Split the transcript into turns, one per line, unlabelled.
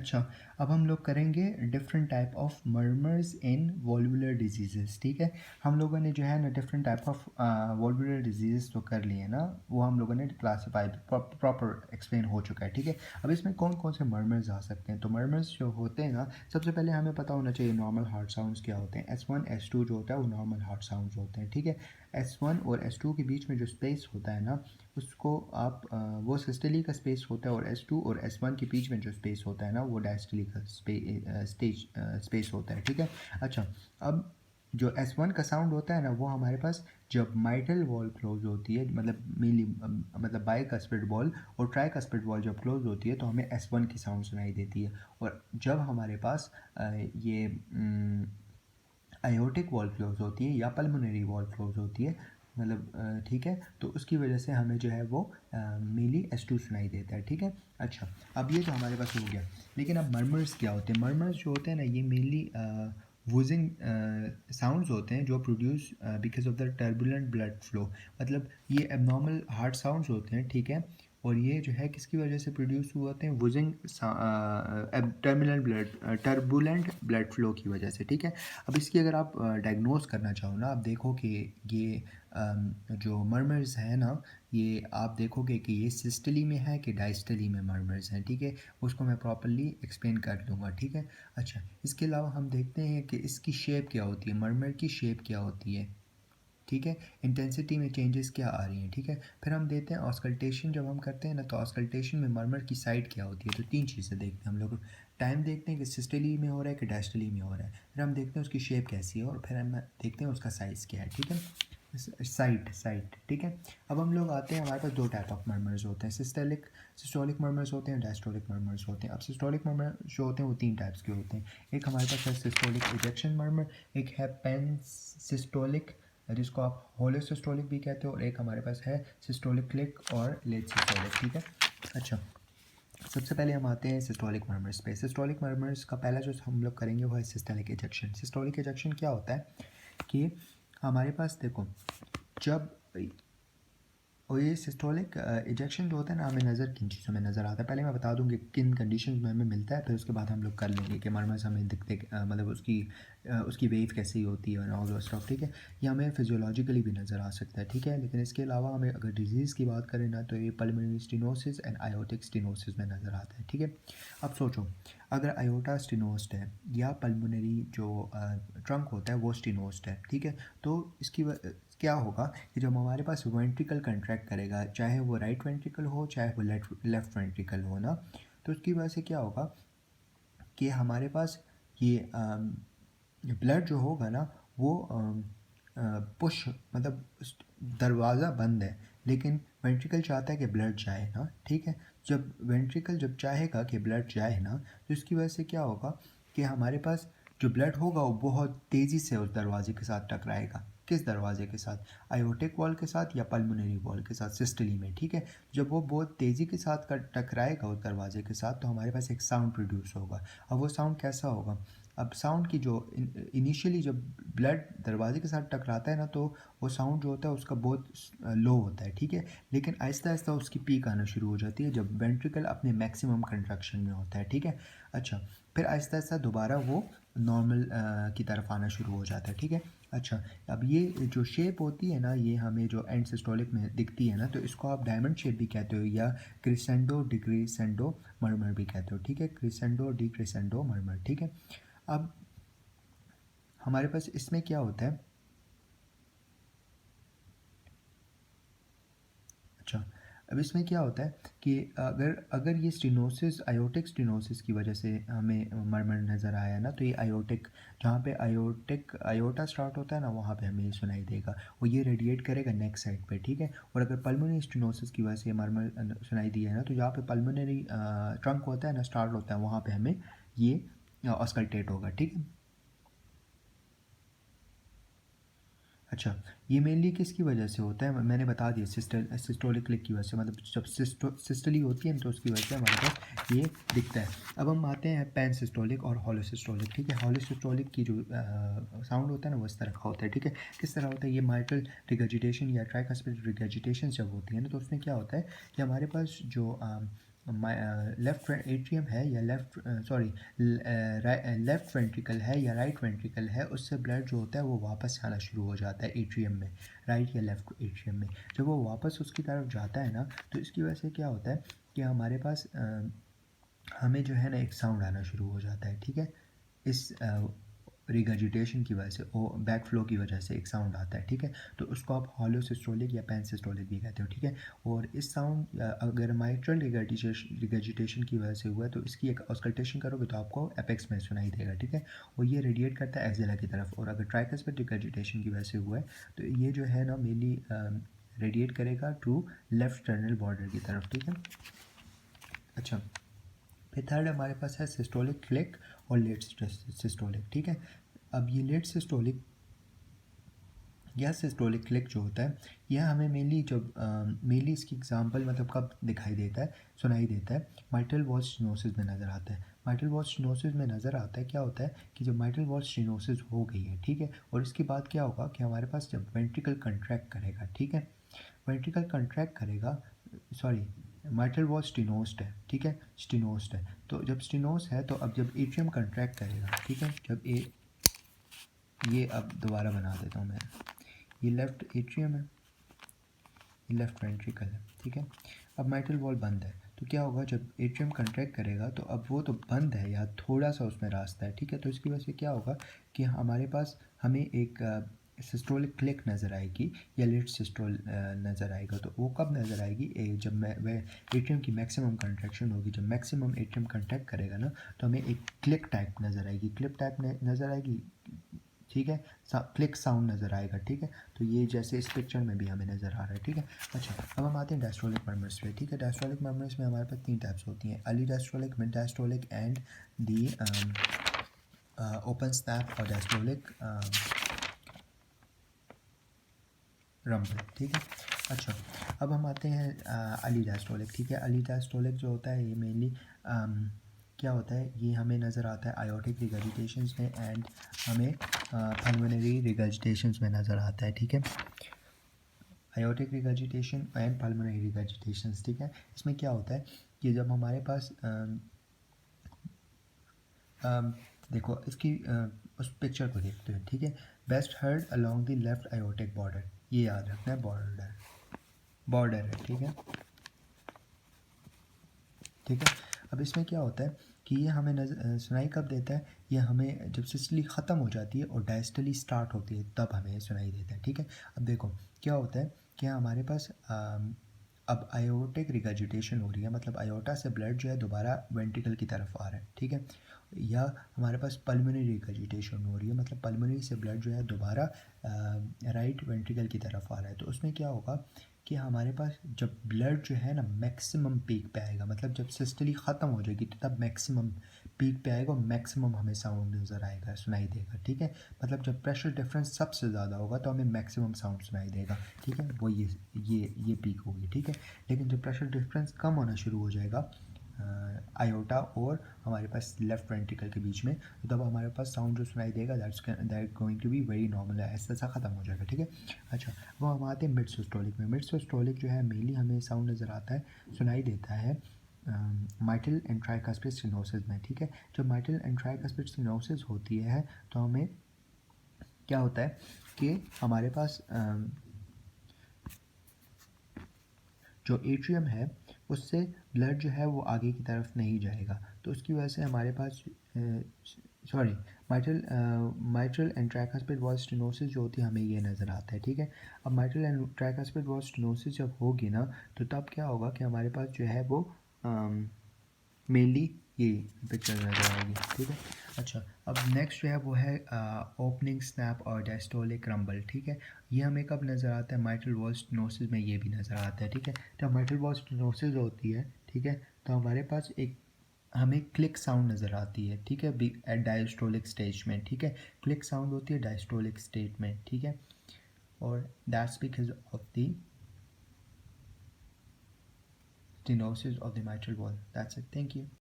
अच्छा, अब हम लोग करेंगे different type of murmurs in valvular diseases. ठीक है, हम लोगों ने जो है ना different type of valvular diseases तो कर लिए ना, वो हम लोगों ने क्लासीफाई प्रॉपर एक्सप्लेन हो चुका है। ठीक है, अब इसमें कौन कौन से मर्मर्स आ सकते हैं। तो मर्मर्स जो होते हैं ना, सबसे पहले हमें पता होना चाहिए नॉर्मल हार्ट साउंड्स क्या होते हैं। S1 S2 जो होता है वो नॉर्मल हार्ट साउंड्स होते हैं। ठीक है, S1 और S2 के बीच में जो स्पेस होता है ना, उसको आप वो सिस्टली का स्पेस होता है, और S2 और S1 के बीच में जो स्पेस होता है ना वो डायस्टली का स्पेस होता है। ठीक है, अच्छा, अब जो S1 का साउंड होता है ना वो हमारे पास जब माइटल वॉल क्लोज होती है, मतलब मेनली मतलब बाइकस्पिड वॉल और ट्राइकस्पिड वॉल जब क्लोज होती है तो हमें S1 की साउंड सुनाई देती है। और जब हमारे पास ये आयोटिक वॉल क्लोज होती है या पल्मोनरी वॉल क्लोज होती है, मतलब ठीक है, तो उसकी वजह से हमें जो है वो मेनली S2 सुनाई देता है। ठीक है, अच्छा, अब ये तो हमारे पास हो गया। लेकिन अब मर्मर्स क्या होते हैं। मर्मर्स जो होते हैं ना, ये मेनली वूजिंग साउंड्स होते हैं जो produce because of the turbulent blood flow. मतलब ये एबनॉर्मल हार्ट साउंड्स होते हैं। ठीक है, और ये जो है किसकी वजह से प्रोड्यूस हुए होते हैं, वूजिंग टर्बुलेंट ब्लड फ्लो की वजह से। ठीक है, अब इसकी अगर आप डायग्नोस करना चाहो ना, आप देखो कि ये जो मर्मर्स है ना, ये आप देखोगे कि ये सिस्टली में है कि डायस्टली में मर्मर्स हैं। ठीक है, उसको मैं प्रॉपरली एक्सप्लेन कर लूँगा। ठीक है, अच्छा, इसके अलावा हम देखते हैं कि इसकी शेप क्या होती है, मर्मर की शेप क्या होती है। ठीक है, इंटेंसिटी में चेंजेस क्या आ रही हैं। ठीक है, फिर हम देते हैं ऑस्कल्टेशन। जब हम करते हैं ना तो ऑस्कल्टेशन में मर्मर की साइड क्या होती है। तो तीन चीज़ें देखते हैं हम लोग। टाइम देखते हैं कि सिस्टली में हो रहा है कि डायस्टली में हो रहा है, फिर हम देखते हैं उसकी शेप कैसी है, और फिर हम देखते हैं उसका साइज़ क्या है। ठीक है, साइट। ठीक है, अब हम लोग आते हैं, हमारे पास दो टाइप ऑफ मर्मर्स होते हैं, सिस्टोलिक मर्मर्स होते हैं, डायस्टोलिक मर्मर्स होते हैं। अब सिस्टोलिक मर्मर जो होते हैं वो तीन टाइप्स के होते हैं। एक हमारे पास है सिस्टोलिक इजेक्शन मर्मर, एक है पेन सिस्टोलिक जिसको आप होलोसिस्टोलिक भी कहते हो, और एक हमारे पास है सिस्टोलिक क्लिक और लेट सिस्टोलिक। ठीक है, अच्छा, सबसे पहले हम आते हैं सिस्टोलिक मर्मर्स पे। सिस्टोलिक मर्मर्स का पहला जो हम लोग करेंगे वो है सिस्टोलिक इजेक्शन। सिस्टोलिक इजेक्शन क्या होता है कि हमारे पास देखो, जब और ये सिस्टोलिक इजेक्शन जो होता है ना, हमें नज़र किन चीज़ों में नज़र आता है, पहले मैं बता दूं कि किन कंडीशंस में हमें मिलता है, फिर उसके बाद हम लोग कर लेंगे कि मर्मर्स हमें दिखते मतलब उसकी वेव कैसी होती है और स्टॉक। ठीक है, ये हमें फिजियोलॉजिकली भी नज़र आ सकता है। ठीक है, लेकिन इसके अलावा हमें अगर डिजीज़ की बात करें ना, तो ये pulmonary stenosis and aortic stenosis में नज़र आता है। ठीक है, अब सोचो, अगर आयोटा स्टेनोस्ड है या पल्मोनरी जो ट्रंक होता है वो स्टेनोस्ड है, ठीक है, तो इसकी क्या होगा कि जब हमारे पास वेंट्रिकल कंट्रैक्ट करेगा, चाहे वो राइट वेंट्रिकल हो चाहे वो लेफ्ट वेंट्रिकल हो ना, तो उसकी वजह से क्या होगा कि हमारे पास ये ब्लड जो होगा ना वो पुश, मतलब दरवाज़ा बंद है लेकिन वेंट्रिकल चाहता है कि ब्लड जाए ना। ठीक है, जब वेंट्रिकल जब चाहेगा कि ब्लड जाए ना, तो इसकी वजह से क्या होगा कि हमारे पास जो ब्लड होगा वो बहुत तेज़ी से उस दरवाजे के साथ टकराएगा। किस दरवाजे के साथ, आयोटिक वॉल के साथ या पल्मोनरी वॉल के साथ, सिस्टली में। ठीक है, जब वो बहुत तेज़ी के साथ टकराएगा उस दरवाजे के साथ, तो हमारे पास एक साउंड प्रोड्यूस होगा। अब वो साउंड कैसा होगा, अब साउंड की जो इनिशियली जब ब्लड दरवाजे के साथ टकराता है ना, तो वो साउंड जो होता है उसका बहुत लो होता है। ठीक है, लेकिन आहिस्ता आहिस्ता उसकी पीक आना शुरू हो जाती है जब वेंट्रिकल अपने मैक्सिमम कंट्रैक्शन में होता है। ठीक है, अच्छा, फिर आहिस्ता आहिस्ता दोबारा वो नॉर्मल की तरफ आना शुरू हो जाता है। ठीक है, अच्छा, अब ये जो शेप होती है ना, ये हमें जो एंड सिस्टोलिक में दिखती है ना, तो इसको आप डायमंड शेप भी कहते हो या क्रिसेंडो डिक्रिसेंडो मर्मर भी कहते हो। ठीक है, क्रिसेंडो डिक्रिसेंडो मर्मर। ठीक है, अब हमारे पास इसमें क्या होता है, अच्छा, अब इसमें क्या होता है कि अगर अगर ये स्टेनोसिस आयोटिक स्टेनोसिस की वजह से हमें मरमर नज़र आया ना, तो ये आयोटिक, जहाँ पे आयोटा स्टार्ट होता है ना, वहाँ पे हमें ये सुनाई देगा और ये रेडिएट करेगा नेक साइड पे। ठीक है, और अगर पल्मोनरी स्टेनोसिस की वजह से मरमर सुनाई दिया है ना, तो जहाँ पे पल्मोनरी ट्रंक होता है ना, स्टार्ट होता है, वहाँ पे हमें ये ऑस्कल्टेट होगा। ठीक है, अच्छा, ये मेनली किसकी वजह से होता है, मैंने बता दिया, सिस्टोलिक क्लिक की वजह से, मतलब जब सिस्टली होती है तो उसकी वजह से हमारे पास ये दिखता है। अब हम आते हैं पैन सिस्टोलिक और हॉलोसिस्टोलिक। ठीक है, हॉलोसिस्टोलिक की जो साउंड होता है ना वो इस तरह का होता है। ठीक है, किस तरह होता है, ये माइट्रल रिगर्जिटेशन या ट्राइकस्पिड रिगर्जिटेशन जब होती है ना, तो उसमें क्या होता है कि हमारे पास जो लेफ्ट एट्रियम है या लेफ्ट वेंट्रिकल है या राइट वेंट्रिकल है, उससे ब्लड जो होता है वो वापस आना शुरू हो जाता है एट्रियम में, राइट या लेफ्ट एट्रियम में। जब वो वापस उसकी तरफ जाता है ना, तो इसकी वजह से क्या होता है कि हमारे पास हमें जो है ना एक साउंड आना शुरू हो जाता है, ठीक है। इस रिगर्जिटेशन की वजह से, वो बैक फ्लो की वजह से एक साउंड आता है, ठीक है। तो उसको आप हॉलो सिस्टोलिक या पैन सिस्टोलिक भी कहते हो, ठीक है। और इस साउंड अगर माइट्रल रिगर्जिटेशन की वजह से हुआ है तो इसकी एक ऑस्कल्टेशन करोगे तो आपको एपेक्स में सुनाई देगा, ठीक है। और ये रेडिएट करता है एक्सिला की तरफ। और अगर ट्राइकस्पिड रिगर्जिटेशन की वजह से हुआ है तो ये जो है ना मेनली रेडिएट करेगा टू लेफ्ट टर्नल बॉर्डर की तरफ, ठीक है। अच्छा, फिर थर्ड हमारे पास है सिस्टोलिक क्लिक और लेट सिस्टोलिक, ठीक है। अब ये लेट सिस्टोलिक या सिस्टोलिक क्लिक जो होता है, यह हमें मेनली इसकी एग्जांपल मतलब कब दिखाई देता है, सुनाई देता है, माइट्रल वॉल स्टेनोसिस में नज़र आता है। माइट्रल वॉल स्टेनोसिस में नज़र आता है, क्या होता है कि जब माइट्रल वॉल स्टेनोसिस हो गई है, ठीक है, और इसके बाद क्या होगा कि हमारे पास जब वेंट्रिकल कंट्रैक्ट करेगा, ठीक है, वेंट्रिकल कंट्रैक्ट करेगा, सॉरी, माइट्रल वॉल स्टेनोस्ड है, ठीक है, स्टेनोस्ड है। तो जब स्टेनोस है तो अब जब एट्रियम कंट्रैक्ट करेगा, ठीक है, जब ये अब दोबारा बना देता हूँ मैं, ये लेफ्ट एट्रियम है, ये लेफ्ट वेंट्रिकल है, ठीक है। अब माइट्रल वॉल बंद है तो क्या होगा, जब एट्रियम कंट्रैक्ट करेगा तो अब वो तो बंद है या थोड़ा सा उसमें रास्ता है, ठीक है। तो इसकी वजह से क्या होगा कि हमारे पास हमें एक सिस्टोलिक क्लिक नज़र आएगी या लेट सिस्टोल नज़र आएगा। तो वो कब नज़र आएगी, जब वह एट्रियम की मैक्सिमम कंट्रैक्शन होगी। जब मैक्सिमम एट्रियम कंट्रैक्ट करेगा ना तो हमें एक क्लिक टाइप नज़र आएगी, क्लिक टाइप नज़र आएगी, ठीक है, क्लिक साउंड नज़र आएगा, ठीक है। तो ये जैसे इस पिक्चर में भी हमें नज़र आ रहा है, ठीक है। अच्छा, अब हम आते हैं डायस्टोलिक मर्मर्स पे, ठीक है। डायस्टोलिक मर्मर्स में हमारे पास तीन टाइप्स होती हैं, early diastolic, mid diastolic and the open snap और डायस्टोलिक रंबल, ठीक है। अच्छा, अब हम आते हैं अर्ली डायस्टोलिक, ठीक है। अर्ली डायस्टोलिक जो होता है ये मेनली क्या होता है, ये हमें नज़र आता है आयोटिक रिगर्जिटेशंस में एंड हमें पल्मोनरी रिगर्जिटेशंस में नज़र आता है, ठीक है। आयोटिक रिगर्जिटेशन एंड पल्मोनरी रिगर्जिटेशंस, ठीक है। इसमें क्या होता है कि जब हमारे पास देखो इसकी उस पिक्चर को देखते हैं, ठीक है। Best heard along the left aortic border, ये याद रखना है, बॉर्डर है, ठीक है, ठीक है। अब इसमें क्या होता है कि ये हमें सुनाई कब देता है, ये हमें जब सिस्टली ख़त्म हो जाती है और डायस्टली स्टार्ट होती है तब हमें सुनाई देता है, ठीक है। अब देखो क्या होता है कि हमारे पास अब आयोटिक रिगर्जिटेशन हो रही है, मतलब आयोटा से ब्लड जो है दोबारा वेंट्रिकल की तरफ आ रहा है, ठीक है। या हमारे पास पल्मोनरी रिगर्जिटेशन हो रही है, मतलब पल्मोनरी से ब्लड जो है दोबारा राइट वेंट्रिकल की तरफ आ रहा है। तो उसमें क्या होगा कि हमारे पास जब ब्लड जो है ना मैक्सिमम पीक पे आएगा, मतलब जब सिस्टली ख़त्म हो जाएगी तो तब मैक्सिमम पीक पे आएगा और मैक्सिमम हमें साउंड नज़र आएगा, सुनाई देगा, ठीक है। मतलब जब प्रेशर डिफरेंस सबसे ज़्यादा होगा तो हमें मैक्सिमम साउंड सुनाई देगा, ठीक है, वो ये पीक होगी, ठीक है। लेकिन जब प्रेशर डिफरेंस कम होना शुरू हो जाएगा आयोटा और हमारे पास लेफ्ट वेंट्रिकल के बीच में, तो तब हमारे पास साउंड जो सुनाई देगा that going to be very normal, ऐसा सा ख़त्म हो जाएगा, ठीक है। अच्छा, वो हम आते हैं मिड सिस्टोलिक में। मिड सिस्टोलिक जो है मेनली हमें साउंड नज़र आता है, सुनाई देता है माइटल एंड ट्राइकस्पिड स्टेनोसिस में, ठीक है। जब माइटल एंड ट्राइकस्पिड स्टेनोसिस होती है तो हमें क्या होता है कि हमारे पास जो एट्रियम है उससे ब्लड जो है वो आगे की तरफ नहीं जाएगा, तो उसकी वजह से हमारे पास sorry mitral and tricuspid valve stenosis जो होती है हमें ये नज़र आता है, ठीक है। अब mitral and tricuspid valve stenosis जब होगी ना तो तब क्या होगा कि हमारे पास जो है वो मेनली ये पिक्चर नज़र आएगी, ठीक है। अच्छा, अब नेक्स्ट जो है वो है ओपनिंग स्नैप और डायस्टोलिक रंबल, ठीक है। ये हमें कब नज़र आता है, माइट्रल वॉल स्टेनोसिस में ये भी नज़र आता है, ठीक है। जब माइट्रल वॉल स्टेनोसिस होती है, ठीक है, तो हमारे पास एक हमें क्लिक साउंड नज़र आती है, ठीक है, डायस्टोलिक स्टेज में, ठीक है। क्लिक साउंड होती है डायस्टोलिक स्टेट में, ठीक है। और that's because of the stenosis of the mitral wall. That's it. Thank you.